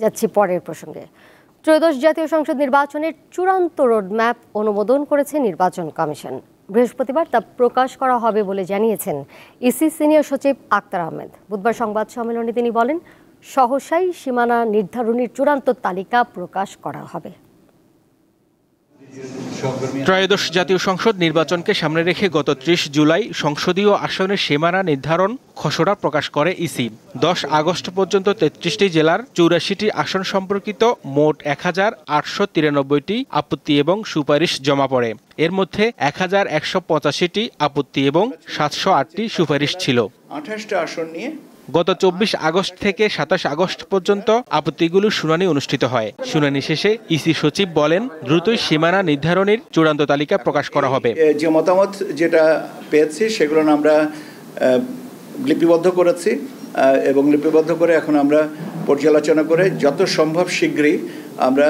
যাচ্ছি পরের প্রসঙ্গে। ত্রয়োদশ জাতীয় সংসদ নির্বাচনের চূড়ান্ত রোডম্যাপ অনুমোদন করেছে নির্বাচন কমিশন। বৃহস্পতিবার তা প্রকাশ করা হবে বলে জানিয়েছেন ইসি সিনিয়র সচিব আক্তার আহমেদ। বুধবার সংবাদ সম্মেলনে তিনি বলেন, সহসাই সীমানা নির্ধারণের চূড়ান্ত তালিকা প্রকাশ করা হবে। ত্রয়োদশ জাতীয় সংসদ নির্বাচনকে সামনে রেখে গত ৩০ জুলাই সংসদীয় আসনের সীমানা নির্ধারণ খসড়া প্রকাশ করে ইসি। ১০ আগস্ট পর্যন্ত ৩৩টি জেলার ৮৪টি আসন সম্পর্কিত মোট ১,৮৯৩টি আপত্তি এবং সুপারিশ জমা পড়ে। এর মধ্যে ১,১৮৫টি আপত্তি এবং ৭০৮টি সুপারিশ ছিল। ২৮টা আসন নিয়ে গত ২৪ আগস্ট থেকে ২৭ আগস্ট পর্যন্ত আপত্তিগুলোর শুনানি অনুষ্ঠিত হয়। শুনানি শেষে ইসি সচিব বলেন, দ্রুতই সীমানা নির্ধারণের চূড়ান্ত তালিকা প্রকাশ করা হবে। যে মতামত যেটা পেয়েছি সেগুলো আমরা লিপিবদ্ধ করেছি এবং লিপিবদ্ধ করে এখন আমরা পর্যালোচনা করে যত সম্ভব শীঘ্রই আমরা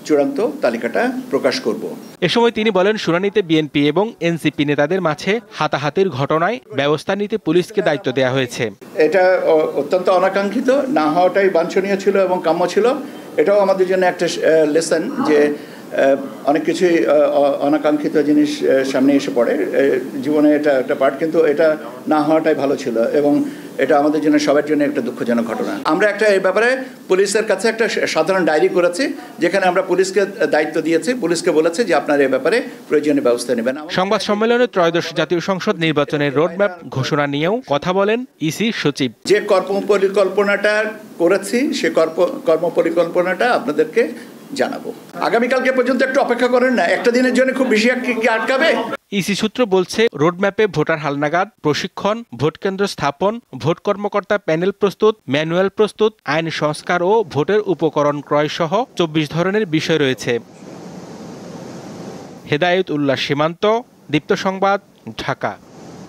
চূড়ান্ত তালিকাটা প্রকাশ করব। এ সময় তিনি বলেন, শুনানিতে বিএনপি এবং এনসিপি নেতাদের মাঝে হাতাহাতির ঘটনায় ব্যবস্থা নিতে পুলিশকে দায়িত্ব দেওয়া হয়েছে। এটা অত্যন্ত অনাকাঙ্ক্ষিত, না হওয়াটাই বাঞ্ছনীয় ছিল এবং কাম্য ছিল। এটাও আমাদের জন্য একটা লেসন যে অনেক কিছুই অনাকাঙ্ক্ষিত জিনিস সামনে এসে পড়ে জীবনে, এটা একটা পার্ট, কিন্তু এটা না হওয়াটাই ভালো ছিল এবং এটা আমাদের জন্য সবার জন্য একটা দুঃখজনক ঘটনা। আমরা একটা এই ব্যাপারে পুলিশের কাছে একটা সাধারণ ডায়েরি করেছি, যেখানে আমরা পুলিশকে দায়িত্ব দিয়েছি, পুলিশকে বলেছে যে আপনারা এই ব্যাপারে প্রয়োজনীয় ব্যবস্থা নেবেন। সংবাদ সম্মেলনে ত্রয়োদশ জাতীয় সংসদ নির্বাচনের রোডম্যাপ ঘোষণা নিয়েও কথা বলেন ইসি সচিব। যে কর্মপরিকল্পনাটা করেছি সে কর্মপরিকল্পনাটা আপনাদেরকে জানাবো। আগামীকালকে পর্যন্ত একটু অপেক্ষা করেন না, একটা দিনের জন্য খুব বেশি আটকাবে। ইসি সূত্র বলছে, রোডম্যাপে ভোটার হালনাগাদ, প্রশিক্ষণ, ভোট কেন্দ্র স্থাপন, ভোট কর্মকর্তা প্যানেল প্রস্তুত, ম্যানুয়াল প্রস্তুত, আইন সংস্কার ও ভোটের উপকরণ ক্রয় সহ ২৪ ধরনের বিষয় রয়েছে। হেদায়েত উল্লাহ সীমান্ত, দীপ্ত সংবাদ, ঢাকা।